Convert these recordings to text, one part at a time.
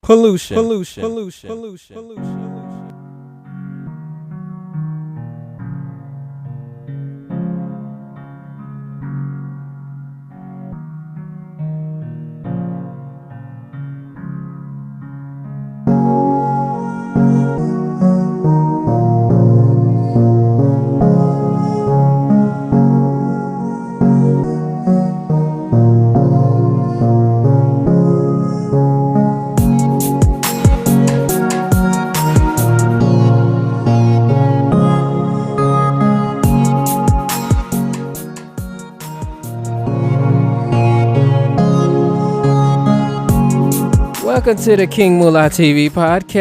Pollution. Welcome to the King Moolah TV podcast.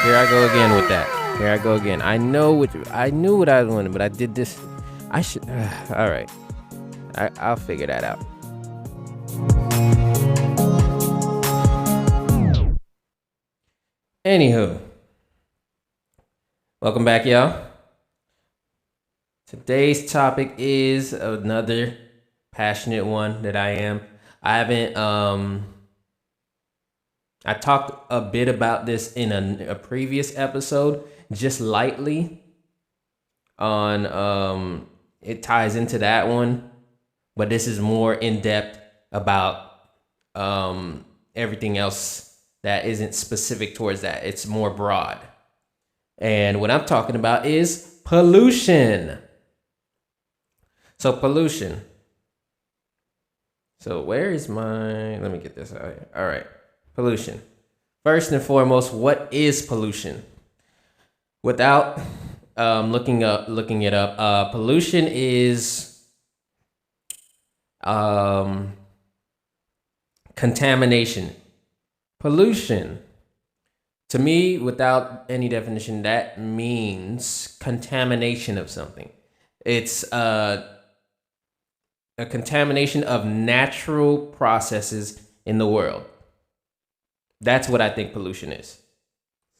Here I go again with that. Here I go again. I knew what I was wanting, but I did this. I should. All right. I'll figure that out. Anywho, welcome back, y'all. Today's topic is another passionate one that I am. I haven't I talked a bit about this in a previous episode, just lightly on it ties into that one, but this is more in depth about everything else that isn't specific towards that. It's more broad. And what I'm talking about is pollution. So pollution. So where is my, let me get this out here. All right. Pollution. First and foremost, what is pollution? Without looking it up, pollution is contamination. Pollution, to me, without any definition, that means contamination of something. It's a contamination of natural processes in the world. That's what I think pollution is.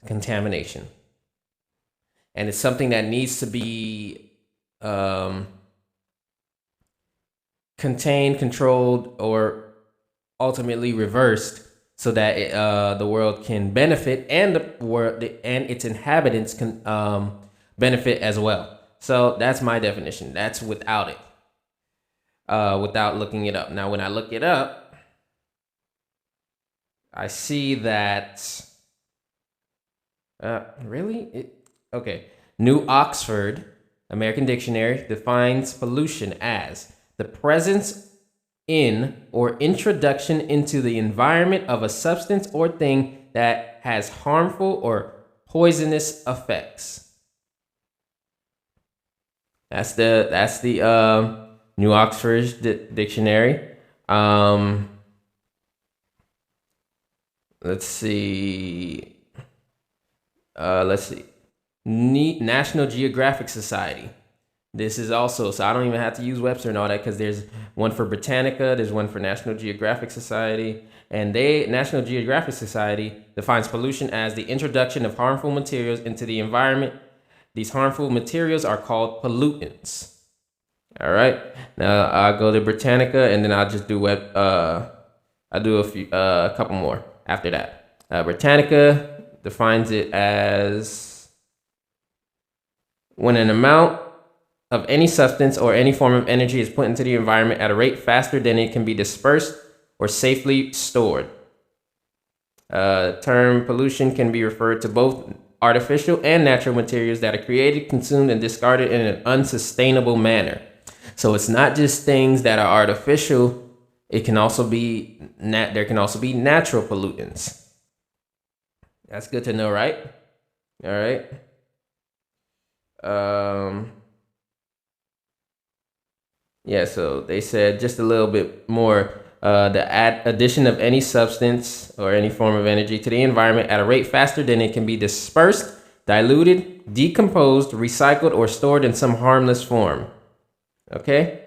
Contamination. And it's something that needs to be contained, controlled, or ultimately reversed so that the world can benefit and the world and its inhabitants can benefit as well. So that's my definition. That's without it. Without looking it up. Now, when I look it up, I see that okay. New Oxford American Dictionary defines pollution as the presence in or introduction into the environment of a substance or thing that has harmful or poisonous effects. That's the New Oxford Dictionary. Let's see. National Geographic Society. This is also, so I don't even have to use Webster and all that because there's one for Britannica, there's one for National Geographic Society, and National Geographic Society defines pollution as the introduction of harmful materials into the environment. These harmful materials are called pollutants. All right. Now I'll go to Britannica and then I'll just do I'll do a couple more after that. Britannica defines it as when an amount of any substance or any form of energy is put into the environment at a rate faster than it can be dispersed or safely stored. Term pollution can be referred to both artificial and natural materials that are created, consumed, and discarded in an unsustainable manner. So it's not just things that are artificial. It can also be there can also be natural pollutants. That's good to know, right? All right. Yeah, so they said just a little bit more. The addition of any substance or any form of energy to the environment at a rate faster than it can be dispersed, diluted, decomposed, recycled, or stored in some harmless form. Okay?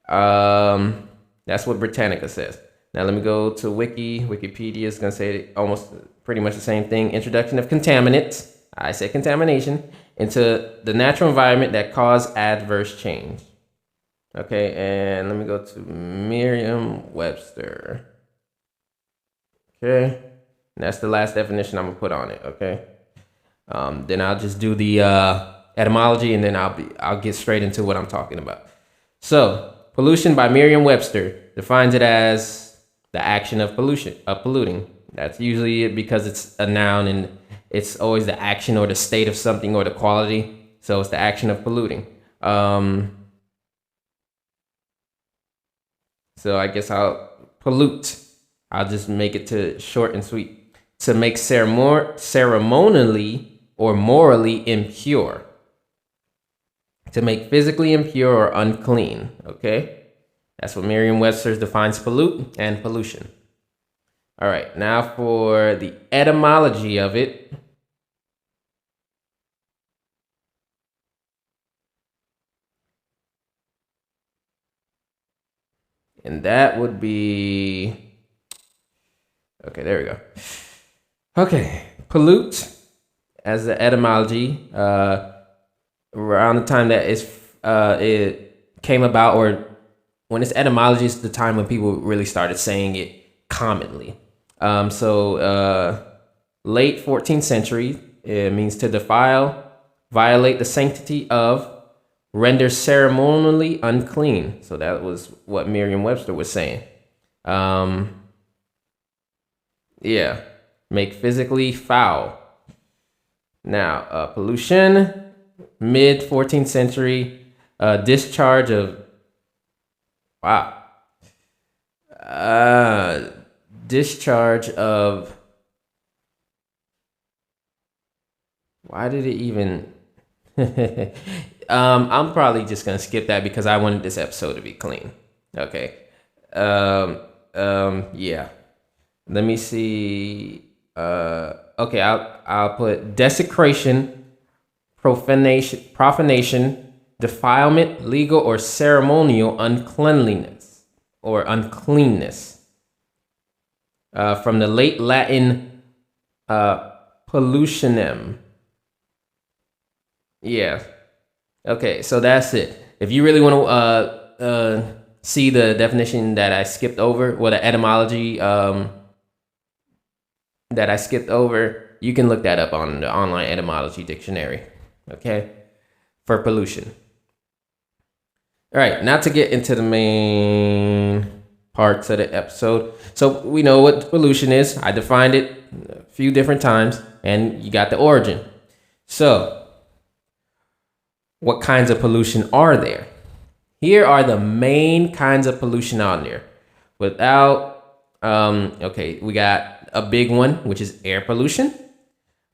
That's what Britannica says. Now let me go to Wikipedia is going to say almost pretty much the same thing. Introduction of contaminants, I say contamination, into the natural environment that cause adverse change. Okay, and let me go to Merriam-Webster. Okay, and that's the last definition I'm gonna put on it. Okay, then I'll just do the etymology, and then I'll get straight into what I'm talking about. So, pollution by Merriam-Webster defines it as the action of polluting. That's usually it because it's a noun and it's always the action or the state of something or the quality. So it's the action of polluting. So I guess I'll pollute. I'll just make it to short and sweet. To make ceremonially or morally impure. To make physically impure or unclean. Okay? That's what Merriam-Webster defines pollute and pollution. All right, now for the etymology of it. And that would be, okay, there we go. Okay, pollute as the etymology, around the time that it came about, or when it's etymology, it's the time when people really started saying it commonly. Late 14th century, it means to defile, violate the sanctity of, render ceremonially unclean. So that was what Merriam-Webster was saying. Yeah, make physically foul. Now, pollution, mid 14th century, discharge of, discharge of, why did it even, I'm probably just gonna skip that because I wanted this episode to be clean. Okay. Yeah. Let me see. Okay, I'll put desecration, profanation, defilement, legal or ceremonial uncleanliness or uncleanness. From the late Latin pollutionem. Yeah. Okay, so that's it. If you really want to see the definition that I skipped over, or the etymology that I skipped over, you can look that up on the online etymology dictionary. Okay, for pollution. All right, now to get into the main parts of the episode. So we know what pollution is. I defined it a few different times, and you got the origin. So, what kinds of pollution are there? Here are the main kinds of pollution on there. Okay, we got a big one, which is air pollution.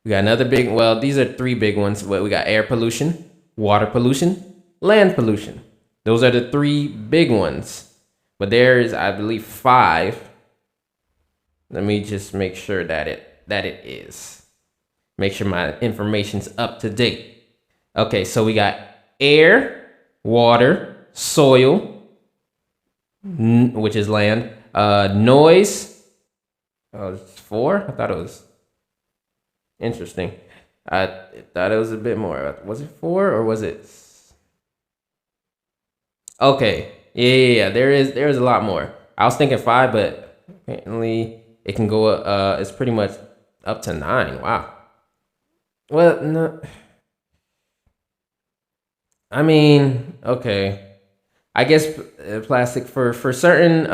We got another big, well, these are three big ones. But we got air pollution, water pollution, land pollution. Those are the three big ones. But there is, I believe, 5. Let me just make sure that it is. Make sure my information's up to date. Okay, so we got air, water, soil, which is land, noise. Oh, it's 4? I thought it was interesting. I thought it was a bit more. Was it 4 or was it? Okay, yeah. There is a lot more. I was thinking 5, but apparently it can go. It's pretty much up to 9. Wow. Well, no. I mean, okay. I guess plastic for certain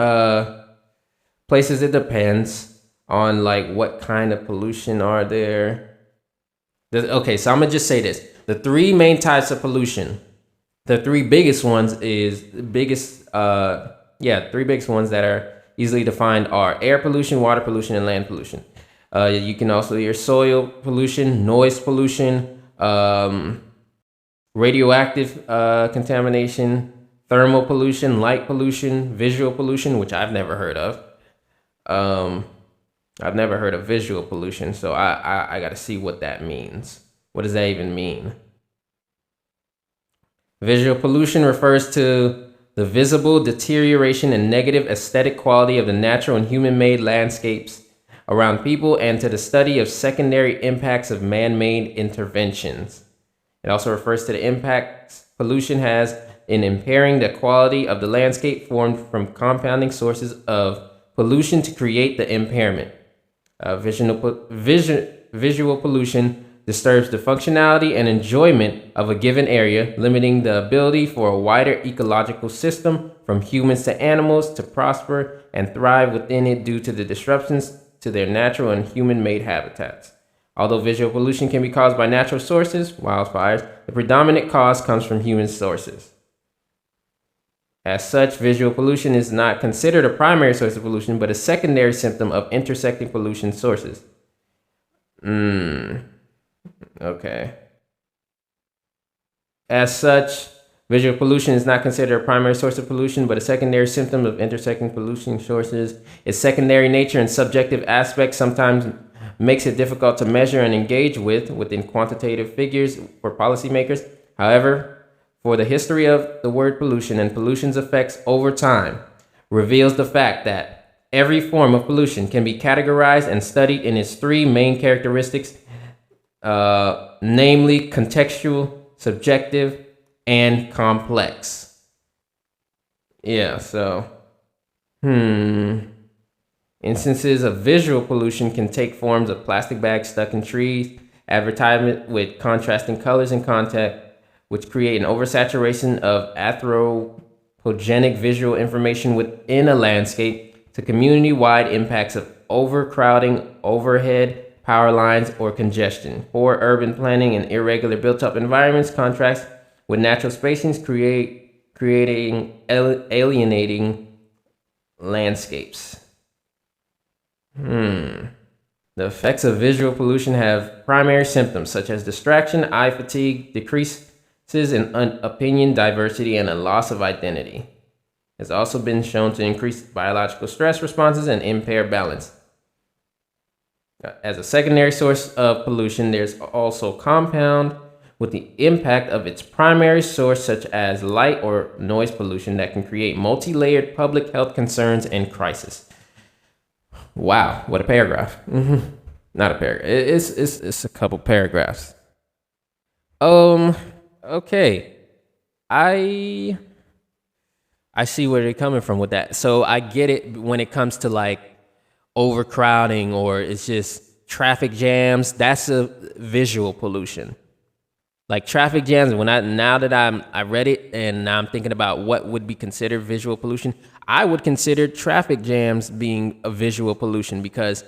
places, it depends on like what kind of pollution are there. Okay, so I'm gonna just say this: the 3 main types of pollution, the 3 biggest ones three biggest ones that are easily defined are air pollution, water pollution, and land pollution. You can also hear soil pollution, noise pollution, radioactive contamination, thermal pollution, light pollution, visual pollution, which I've never heard of. I've never heard of visual pollution, so I got to see what that means. What does that even mean? Visual pollution refers to the visible deterioration and negative aesthetic quality of the natural and human-made landscapes around people, and to the study of secondary impacts of man-made interventions. It also refers to the impacts pollution has in impairing the quality of the landscape formed from compounding sources of pollution to create the impairment. Visual pollution disturbs the functionality and enjoyment of a given area, limiting the ability for a wider ecological system, from humans to animals, to prosper and thrive within it due to the disruptions to their natural and human-made habitats. Although visual pollution can be caused by natural sources, wildfires, the predominant cause comes from human sources. As such, visual pollution is not considered a primary source of pollution, but a secondary symptom of intersecting pollution sources. Okay. As such, visual pollution is not considered a primary source of pollution, but a secondary symptom of intersecting pollution sources. Its secondary nature and subjective aspects sometimes makes it difficult to measure and engage within quantitative figures for policymakers. However, for the history of the word pollution and pollution's effects over time reveals the fact that every form of pollution can be categorized and studied in its three main characteristics, namely contextual, subjective, and complex. Yeah, so, instances of visual pollution can take forms of plastic bags stuck in trees, advertisement with contrasting colors and content, which create an oversaturation of anthropogenic visual information within a landscape, to community-wide impacts of overcrowding, overhead power lines, or congestion. Poor urban planning and irregular built-up environments contrast with natural spacings, creating alienating landscapes. The effects of visual pollution have primary symptoms such as distraction, eye fatigue, decreases in opinion diversity, and a loss of identity. It's also been shown to increase biological stress responses and impair balance. As a secondary source of pollution, there's also compound with the impact of its primary source, such as light or noise pollution, that can create multi-layered public health concerns and crisis. Wow, what a paragraph. Not a paragraph. It's a couple paragraphs. Okay. I see where they're coming from with that. So I get it when it comes to like overcrowding or it's just traffic jams. That's a visual pollution. Like traffic jams, now that I read it and now I'm thinking about what would be considered visual pollution, I would consider traffic jams being a visual pollution because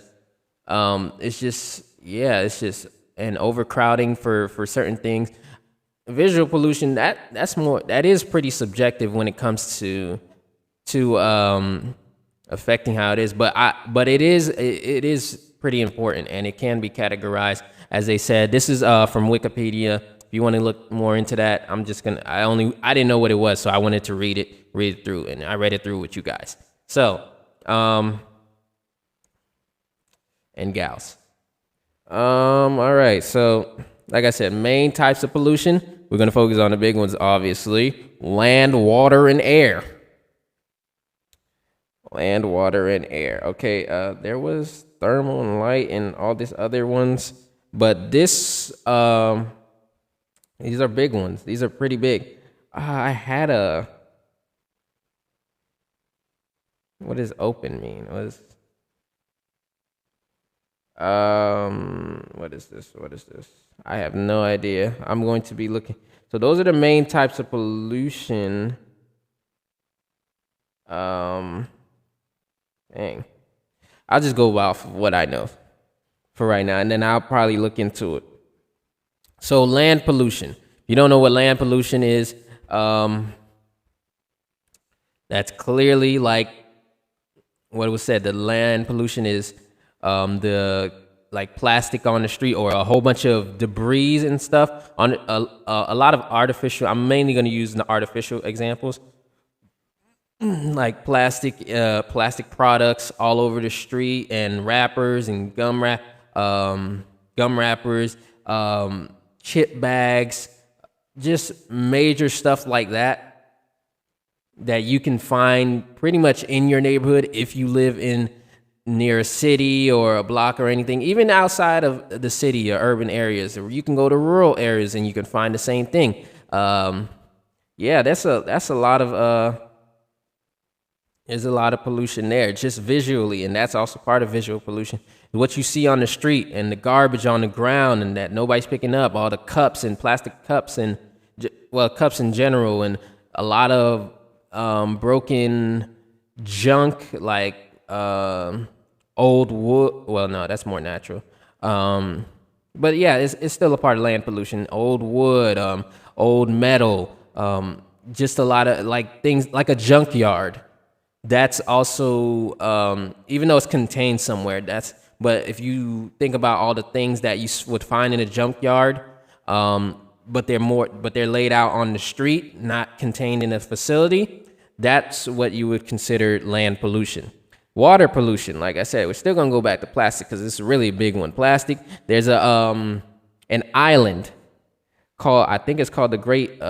it's just an overcrowding for certain things. Visual pollution, that is pretty subjective when it comes to affecting how it is, but it is pretty important and it can be categorized. As they said, this is from Wikipedia. If you want to look more into that, I didn't know what it was, so I wanted to read it through, and I read it through with you guys. So, and gals. All right. So, like I said, main types of pollution. We're going to focus on the big ones, obviously. Land, water, and air. Land, water, and air. Okay, there was thermal and light and all these other ones, but these are big ones. These are pretty big. I had what does open mean? What is this? I have no idea. I'm going to be looking. So those are the main types of pollution. Dang. I'll just go off of what I know for right now, and then I'll probably look into it. So land pollution. You don't know what land pollution is. That's clearly like what was said. The land pollution is the like plastic on the street or a whole bunch of debris and stuff on a lot of artificial. I'm mainly going to use the artificial examples, like plastic products all over the street and wrappers and gum wrappers, chip bags, just major stuff like that you can find pretty much in your neighborhood if you live in near a city or a block or anything, even outside of the city or urban areas, or you can go to rural areas and you can find the same thing. Yeah, that's a lot of there's a lot of pollution there just visually, and that's also part of visual pollution. What you see on the street and the garbage on the ground and that nobody's picking up, all the cups and plastic cups and cups in general, and a lot of broken junk like old wood. Well, no, that's more natural. But yeah, it's still a part of land pollution. Old wood, old metal, just a lot of like things like a junkyard. That's also even though it's contained somewhere. But if you think about all the things that you would find in a junkyard, but they're laid out on the street, not contained in a facility. That's what you would consider land pollution. Water pollution, like I said, we're still gonna go back to plastic because it's really a big one. Plastic. There's an island called, I think it's called the Great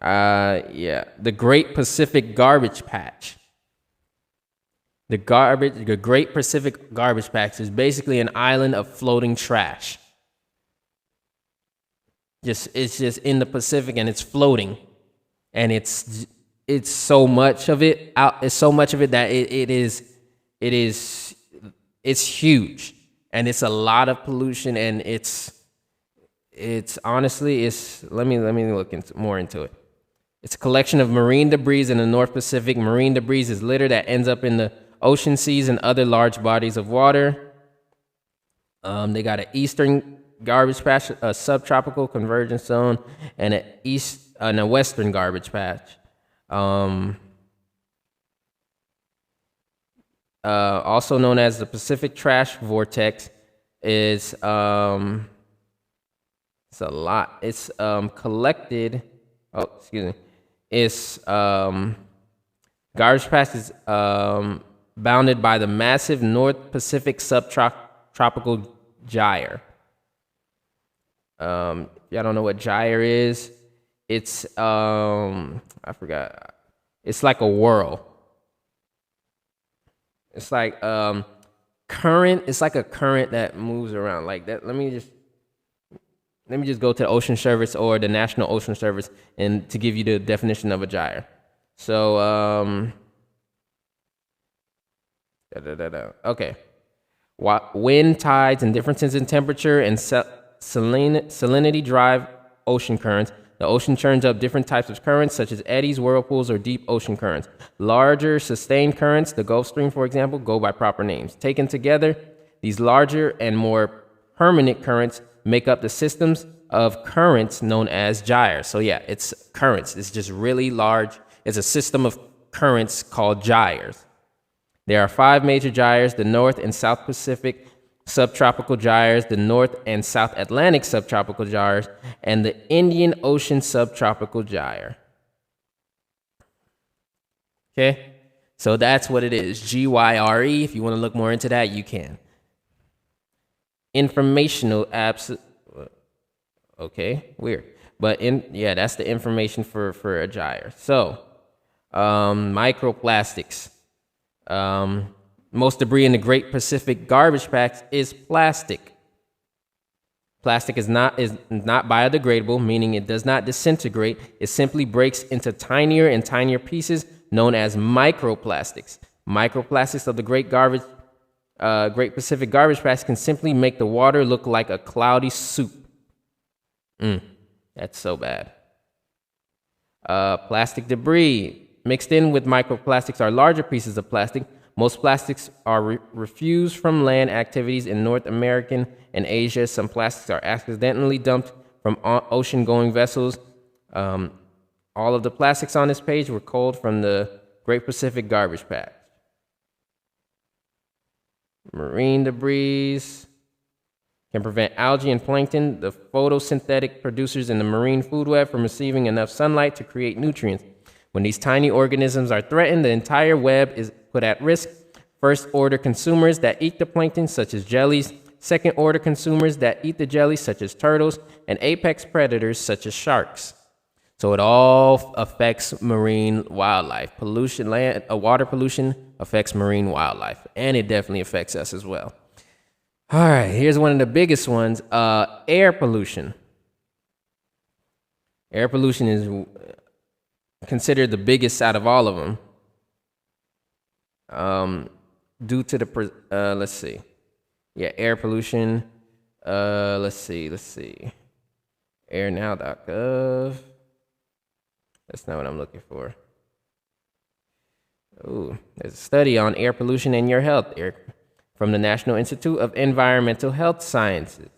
the Great Pacific Garbage Patch. The Great Pacific Garbage Patch is basically an island of floating trash. It's just in the Pacific and it's floating, and it's so much of it out. It's so much of it that it's huge, and it's a lot of pollution, and it's honestly it's let me look more into it. It's a collection of marine debris in the North Pacific. Marine debris is litter that ends up in the ocean, seas, and other large bodies of water. They got an eastern garbage patch, a subtropical convergence zone, and a western garbage patch. Also known as the Pacific Trash Vortex, is it's a lot. It's collected. Oh, excuse me. It's garbage patch is bounded by the massive North Pacific subtropical gyre. Y'all don't know what gyre is? It's I forgot. It's like a whirl. It's like current. It's like a current that moves around like that. Let me just go to the Ocean Service or the National Ocean Service and to give you the definition of a gyre. So okay. Wind, tides, and differences in temperature and salinity drive ocean currents. The ocean churns up different types of currents, such as eddies, whirlpools, or deep ocean currents. Larger, sustained currents, the Gulf Stream, for example, go by proper names. Taken together, these larger and more permanent currents make up the systems of currents known as gyres. So yeah, it's currents. It's just really large. It's a system of currents called gyres. There are 5 major gyres: the North and South Pacific subtropical gyres, the North and South Atlantic subtropical gyres, and the Indian Ocean subtropical gyre. Okay? So that's what it is. GYRE. If you want to look more into that, you can. Informational apps. Okay, weird. But that's the information for a gyre. So, microplastics. Most debris in the Great Pacific Garbage Patch is plastic. Plastic is not biodegradable, meaning it does not disintegrate. It simply breaks into tinier and tinier pieces known as microplastics. Microplastics of the Great Pacific Garbage Patch can simply make the water look like a cloudy soup. That's so bad. Plastic debris. Mixed in with microplastics are larger pieces of plastic. Most plastics are refused from land activities in North America and Asia. Some plastics are accidentally dumped from ocean-going vessels. All of the plastics on this page were culled from the Great Pacific Garbage Patch. Marine debris can prevent algae and plankton, the photosynthetic producers in the marine food web, from receiving enough sunlight to create nutrients. When these tiny organisms are threatened, the entire web is put at risk. First-order consumers that eat the plankton, such as jellies. Second-order consumers that eat the jellies, such as turtles. And apex predators, such as sharks. So it all affects marine wildlife. Water pollution affects marine wildlife, and it definitely affects us as well. All right, here's one of the biggest ones. Air pollution. Air pollution is considered the biggest out of all of them. Due to the let's see. Yeah, air pollution. Let's see. Airnow.gov. That's not what I'm looking for. Ooh, there's a study on air pollution and your health from the National Institute of Environmental Health Sciences.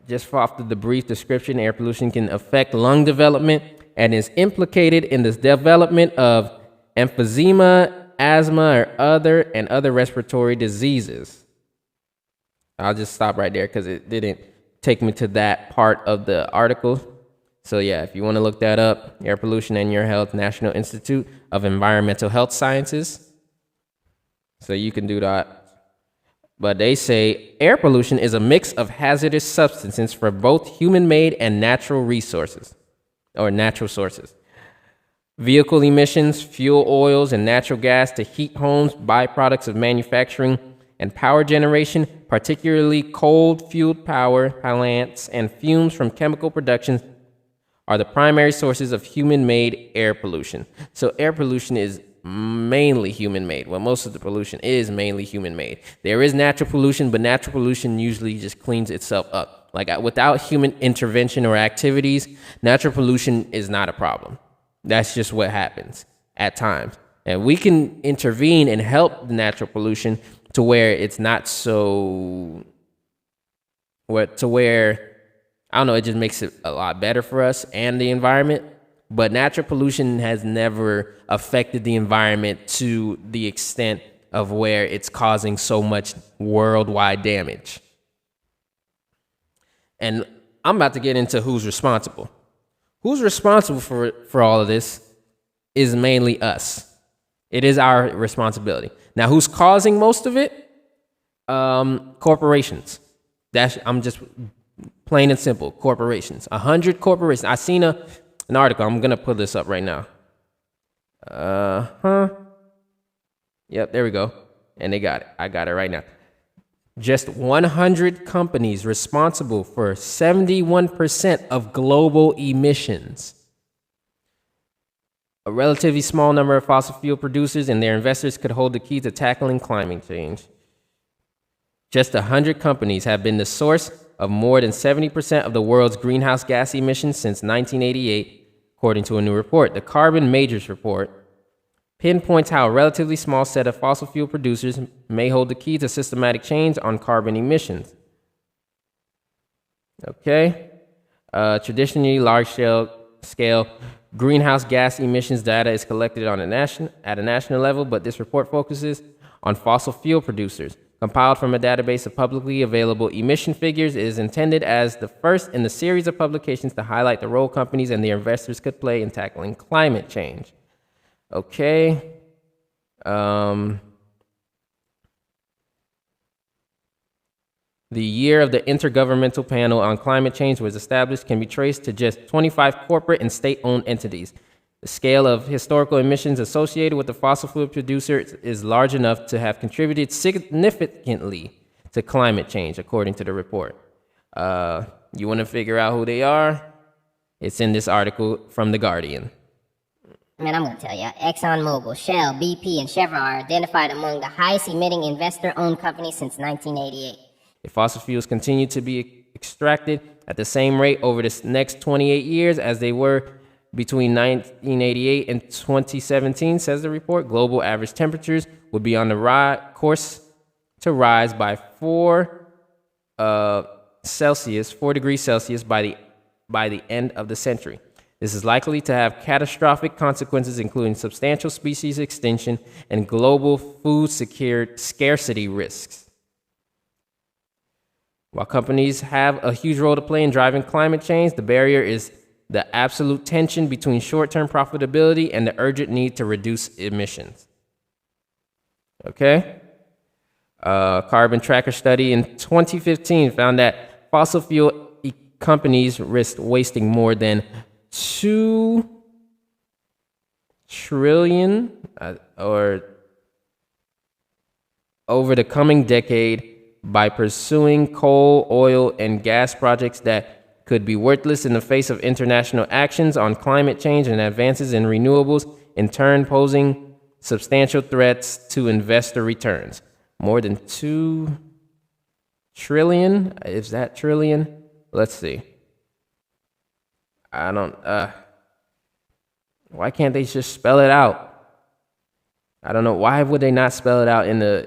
Just off the brief description, air pollution can affect lung development and is implicated in the development of emphysema, asthma, or other respiratory diseases. I'll just stop right there because it didn't take me to that part of the article. So yeah, if you want to look that up, air pollution and your health, National Institute of Environmental Health Sciences. So you can do that. But they say air pollution is a mix of hazardous substances for both human-made and natural resources, or natural sources. Vehicle emissions, fuel oils, and natural gas to heat homes, byproducts of manufacturing and power generation, particularly coal-fueled power plants, and fumes from chemical production are the primary sources of human-made air pollution. So air pollution is mainly human-made. Well, most of the pollution is mainly human-made. There is natural pollution, but natural pollution usually just cleans itself up. Like without human intervention or activities, natural pollution is not a problem. That's just what happens at times. And we can intervene and help the natural pollution to where it's not so, to where, I don't know, it just makes it a lot better for us and the environment. But natural pollution has never affected the environment to the extent of where it's causing so much worldwide damage. And I'm about to get into who's responsible. Who's responsible for all of this is mainly us. It is our responsibility. Now, who's causing most of it? Corporations. I'm just plain and simple. Corporations. 100 corporations. I seen an article. I'm gonna put this up right now. Yep, there we go. And they got it. I got it right now. Just 100 companies responsible for 71% of global emissions. A relatively small number of fossil fuel producers and their investors could hold the key to tackling climate change. Just 100 companies have been the source of more than 70% of the world's greenhouse gas emissions since 1988, according to a new report. The Carbon Majors report pinpoints how a relatively small set of fossil fuel producers may hold the key to systematic change on carbon emissions. Okay. Traditionally, large-scale greenhouse gas emissions data is collected at a national level, but this report focuses on fossil fuel producers. Compiled from a database of publicly available emission figures, it is intended as the first in the series of publications to highlight the role companies and their investors could play in tackling climate change. Okay. The year of the Intergovernmental Panel on Climate Change was established can be traced to just 25 corporate and state-owned entities. The scale of historical emissions associated with the fossil fuel producers is large enough to have contributed significantly to climate change, according to the report. You want to figure out who they are? It's in this article from The Guardian. Man, I'm going to tell you, ExxonMobil, Shell, BP, and Chevron are identified among the highest emitting investor-owned companies since 1988. If fossil fuels continue to be extracted at the same rate over the next 28 years as they were between 1988 and 2017, says the report, global average temperatures would be on the course to rise by 4 degrees Celsius by the end of the century. This is likely to have catastrophic consequences, including substantial species extinction and global food scarcity risks. While companies have a huge role to play in driving climate change, the barrier is the absolute tension between short-term profitability and the urgent need to reduce emissions. Okay? Carbon Tracker study in 2015 found that fossil fuel companies risked wasting more than 2 trillion or over the coming decade by pursuing coal, oil, and gas projects that could be worthless in the face of international actions on climate change and advances in renewables, in turn posing substantial threats to investor returns. More than 2 trillion? Is that trillion? Let's see. I don't, why can't they just spell it out? I don't know. Why would they not spell it out in the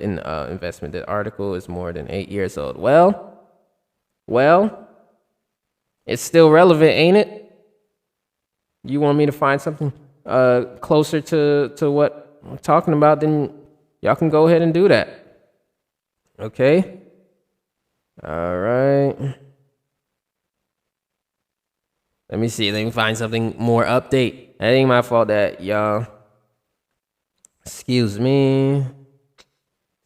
investment? The article is more than 8 years old. Well, it's still relevant, ain't it? You want me to find something closer to what I'm talking about? Then y'all can go ahead and do that. Okay. All right. Let me see. Let me find something more update. That ain't my fault that y'all. Excuse me.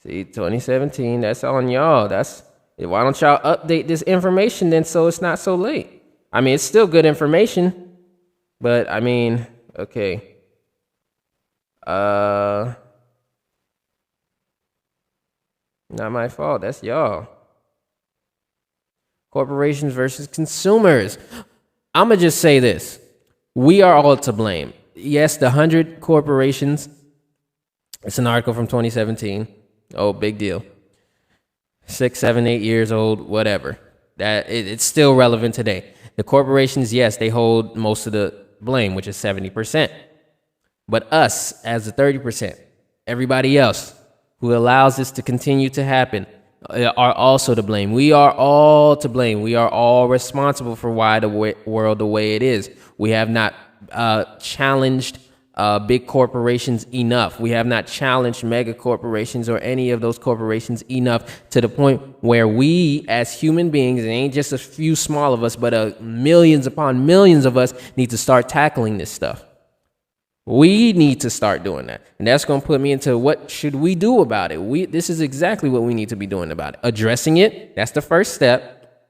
See, 2017, that's on y'all. Why don't y'all update this information then so it's not so late? I mean, it's still good information, but I mean, okay. Not my fault. That's y'all. Corporations versus consumers. I'm going to just say this. We are all to blame. Yes, the 100 corporations. It's an article from 2017. Oh, big deal. 6, 7, 8 years old, whatever. It's still relevant today. The corporations, yes, they hold most of the blame, which is 70%. But us, as the 30%, everybody else who allows this to continue to happen, are also to blame. We are all to blame. We are all responsible for why the world the way it is. We have not challenged big corporations enough. We have not challenged mega corporations or any of those corporations enough to the point where we as human beings, it ain't just a few small of us, but millions upon millions of us need to start tackling this stuff. We need to start doing that. And that's going to put me into what should we do about it? This is exactly what we need to be doing about it. Addressing it, that's the first step.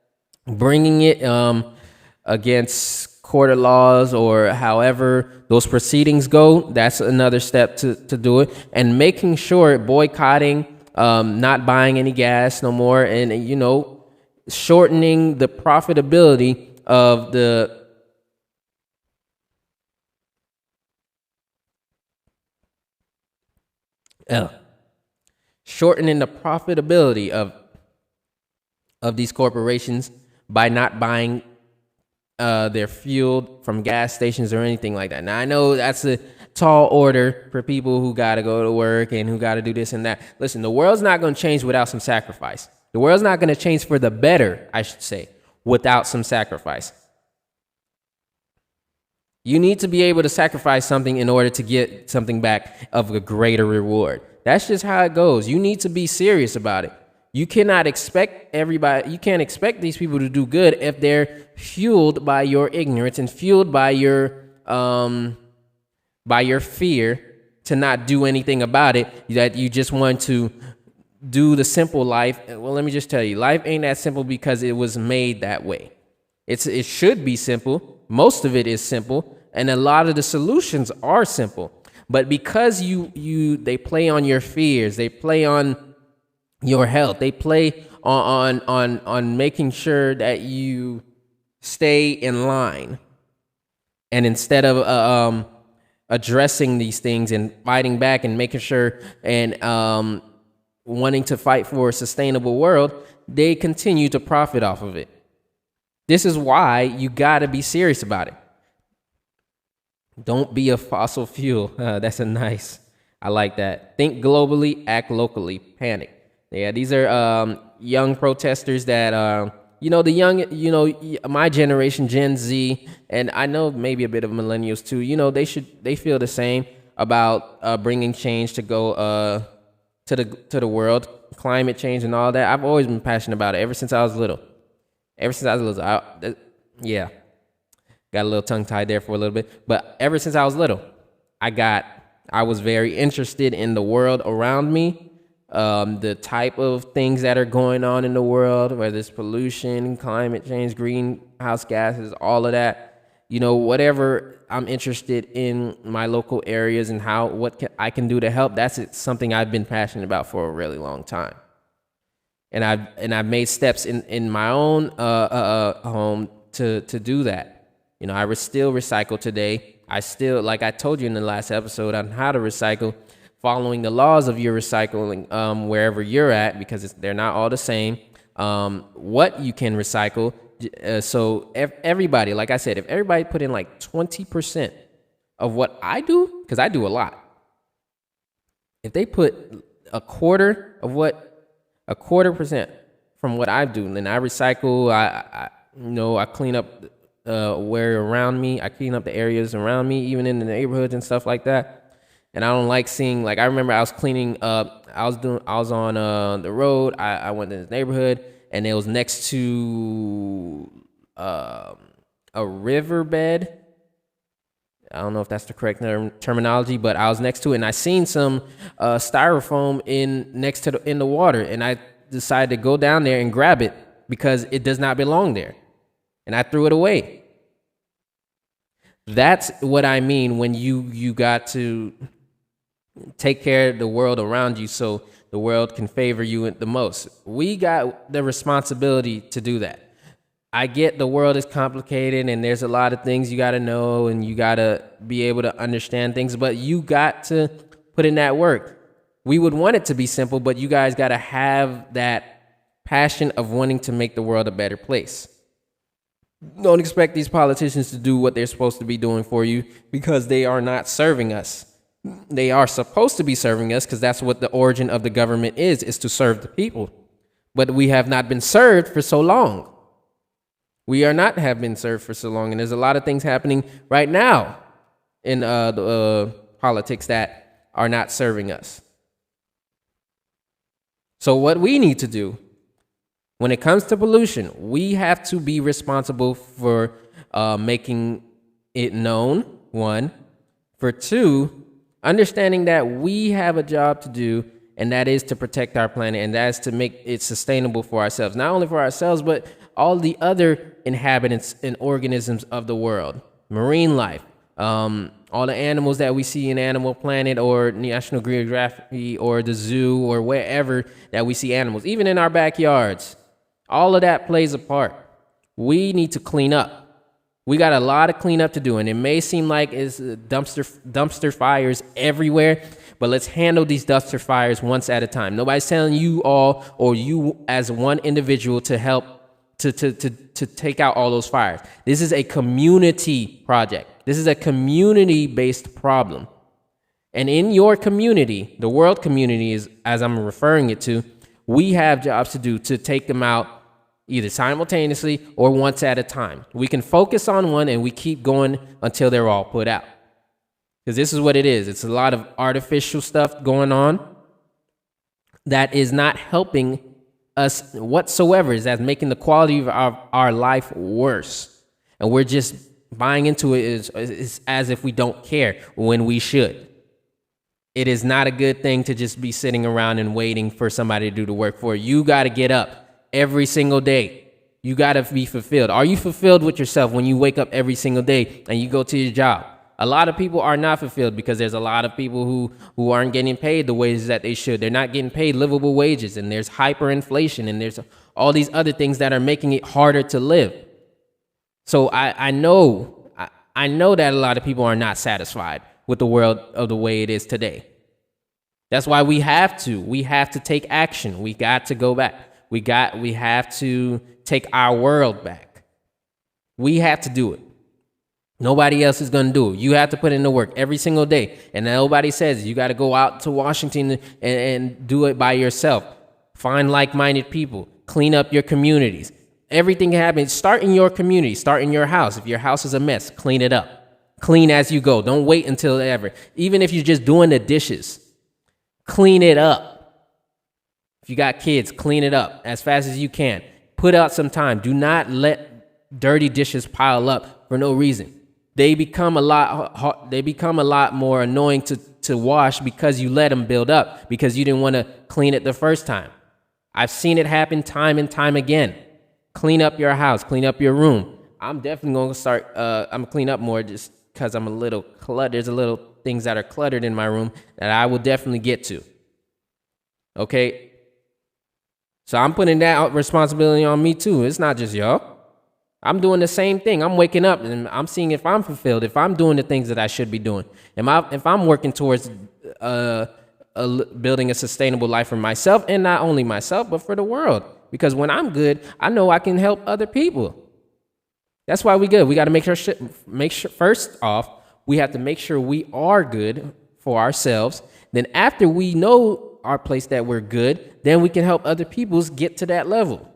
Bringing it against court of laws or however those proceedings go, that's another step to do it. And making sure boycotting, not buying any gas no more, and, you know, shortening the profitability of the shortening the profitability of these corporations by not buying their fuel from gas stations or anything like that. Now, I know that's a tall order for people who got to go to work and who got to do this and that. Listen, the world's not going to change without some sacrifice. The world's not going to change for the better, I should say, without some sacrifice. You need to be able to sacrifice something in order to get something back of a greater reward. That's just how it goes. You need to be serious about it. You cannot expect you can't expect these people to do good if they're fueled by your ignorance and fueled by your fear to not do anything about it, that you just want to do the simple life. Well, let me just tell you, life ain't that simple because it was made that way. It should be simple. Most of it is simple, and a lot of the solutions are simple. But because they play on your fears, they play on your health, they play on making sure that you stay in line. And instead of addressing these things and fighting back and making sure and wanting to fight for a sustainable world, they continue to profit off of it. This is why you got to be serious about it. Don't be a fossil fuel. That's I like that. Think globally, act locally, panic. Yeah, these are young protesters that, my generation, Gen Z, and I know maybe a bit of millennials too, they feel the same about bringing change to go to the world, climate change and all that. I've always been passionate about it ever since I was little. Yeah. Got a little tongue-tied there for a little bit. But ever since I was little, I was very interested in the world around me, the type of things that are going on in the world, whether it's pollution, climate change, greenhouse gases, all of that. whatever I'm interested in my local areas and I can do to help. That's something I've been passionate about for a really long time. And I've made steps in my own home to do that. I still recycle today. I still, like I told you in the last episode on how to recycle, following the laws of your recycling wherever you're at, because they're not all the same. What you can recycle. So everybody, like I said, if everybody put in like 20% of what I do, because I do a lot. If they put a quarter percent from what I do, then I recycle. I clean up where around me. I clean up the areas around me, even in the neighborhoods and stuff like that. And I don't like seeing, like, I remember I was cleaning up. I was on the road. I went to this neighborhood, and it was next to a riverbed. I don't know if that's the correct terminology, but I was next to it, and I seen some styrofoam in the water, and I decided to go down there and grab it because it does not belong there, and I threw it away. That's what I mean when you got to take care of the world around you so the world can favor you the most. We got the responsibility to do that. I get the world is complicated and there's a lot of things you got to know and you got to be able to understand things, but you got to put in that work. We would want it to be simple, but you guys got to have that passion of wanting to make the world a better place. Don't expect these politicians to do what they're supposed to be doing for you because they are not serving us. They are supposed to be serving us because that's what the origin of the government is to serve the people. But we have not been served for so long. We are not have been served for so long. And there's a lot of things happening right now in the politics that are not serving us. So what we need to do when it comes to pollution, we have to be responsible for making it known, one. For two, understanding that we have a job to do, and that is to protect our planet, and that is to make it sustainable for ourselves. Not only for ourselves, but all the other inhabitants and organisms of the world. Marine life, all the animals that we see in Animal Planet or National Geographic or the zoo or wherever that we see animals, even in our backyards. All of that plays a part. We need to clean up. We got a lot of cleanup to do, and it may seem like it's dumpster fires everywhere, but let's handle these dumpster fires once at a time. Nobody's telling you all or you as one individual to help to take out all those fires. This is a community project. This is a community-based problem. And in your community, the world community is, as I'm referring it to, we have jobs to do to take them out either simultaneously or once at a time. We can focus on one and we keep going until they're all put out. Because this is what it is. It's a lot of artificial stuff going on that is not helping us whatsoever. That's making the quality of our life worse. And we're just buying into it as if we don't care when we should. It is not a good thing to just be sitting around and waiting for somebody to do the work for you. You got to get up every single day. You got to be fulfilled. Are you fulfilled with yourself when you wake up every single day and you go to your job? A lot of people are not fulfilled because there's a lot of people who aren't getting paid the wages that they should. They're not getting paid livable wages, and there's hyperinflation, and there's all these other things that are making it harder to live. So I know that a lot of people are not satisfied with the world of the way it is today. That's why we have to take action. We got to go back. We have to take our world back. We have to do it. Nobody else is going to do it. You have to put in the work every single day. And nobody says you got to go out to Washington and do it by yourself. Find like-minded people. Clean up your communities. Everything happens. Start in your community. Start in your house. If your house is a mess, clean it up. Clean as you go. Don't wait until ever. Even if you're just doing the dishes, clean it up. If you got kids, clean it up as fast as you can. Put out some time. Do not let dirty dishes pile up for no reason. They become a lot more annoying to wash because you let them build up because you didn't want to clean it the first time. I've seen it happen time and time again. Clean up your house, clean up your room, I'm definitely gonna start. I'm gonna clean up more just because I'm a little cluttered. There's a little things that are cluttered in my room that I will definitely get to. Okay. So I'm putting that responsibility on me too. It's not just y'all. I'm doing the same thing. I'm waking up and I'm seeing if I'm fulfilled, if I'm doing the things that I should be doing. If I'm working towards building a sustainable life for myself, and not only myself, but for the world. Because when I'm good, I know I can help other people. That's why we good. We got to make sure first off, we have to make sure we are good for ourselves. Then after we know our place that we're good, then we can help other people get to that level.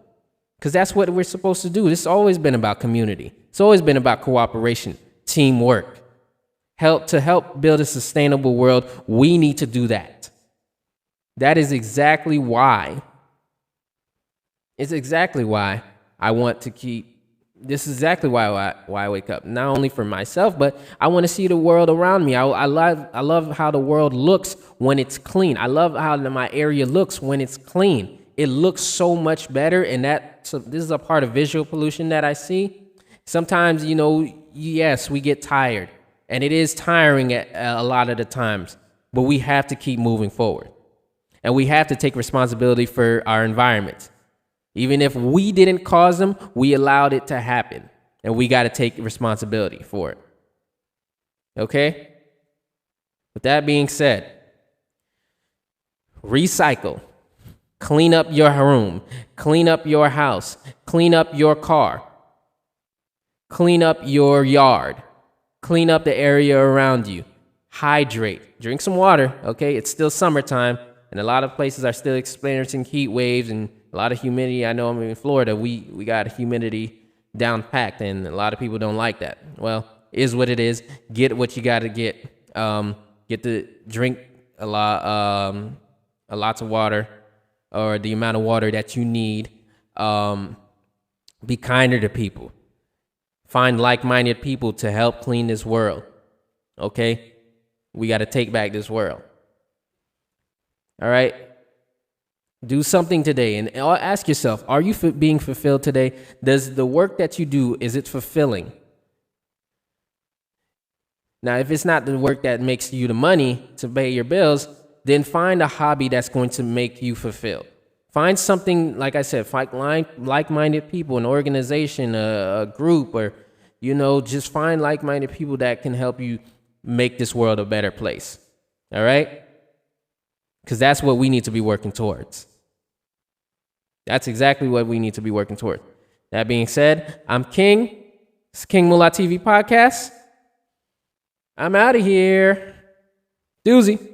Because that's what we're supposed to do. It's always been about community. It's always been about cooperation, teamwork. To help build a sustainable world, we need to do that. That is exactly why. It's exactly why I want to keep. This is exactly why I wake up. Not only for myself, but I want to see the world around me. I love how the world looks when it's clean. I love how my area looks when it's clean. It looks so much better, and this is a part of visual pollution that I see. Sometimes, yes, we get tired, and it is tiring at a lot of the times, but we have to keep moving forward, and we have to take responsibility for our environment. Even if we didn't cause them, we allowed it to happen, and we got to take responsibility for it. Okay? With that being said, recycle. Clean up your room, clean up your house, clean up your car, clean up your yard, clean up the area around you, hydrate, drink some water, okay? It's still summertime, and a lot of places are still experiencing heat waves and a lot of humidity. I know I'm in Florida, we got humidity down packed, and a lot of people don't like that. Well, it is what it is. Get what you got to get. Get to drink lots of water, or the amount of water that you need. Be kinder to people. Find like-minded people to help clean this world. Okay? We got to take back this world. All right? Do something today, and ask yourself, are you being fulfilled today? Does the work that you do, is it fulfilling? Now, if it's not the work that makes you the money to pay your bills, then find a hobby that's going to make you fulfilled. Find something, like I said, find like-minded people, an organization, a group, or, just find like-minded people that can help you make this world a better place. All right? Because that's what we need to be working towards. That's exactly what we need to be working towards. That being said, I'm King. It's King Mullah TV Podcast. I'm out of here. Doozy.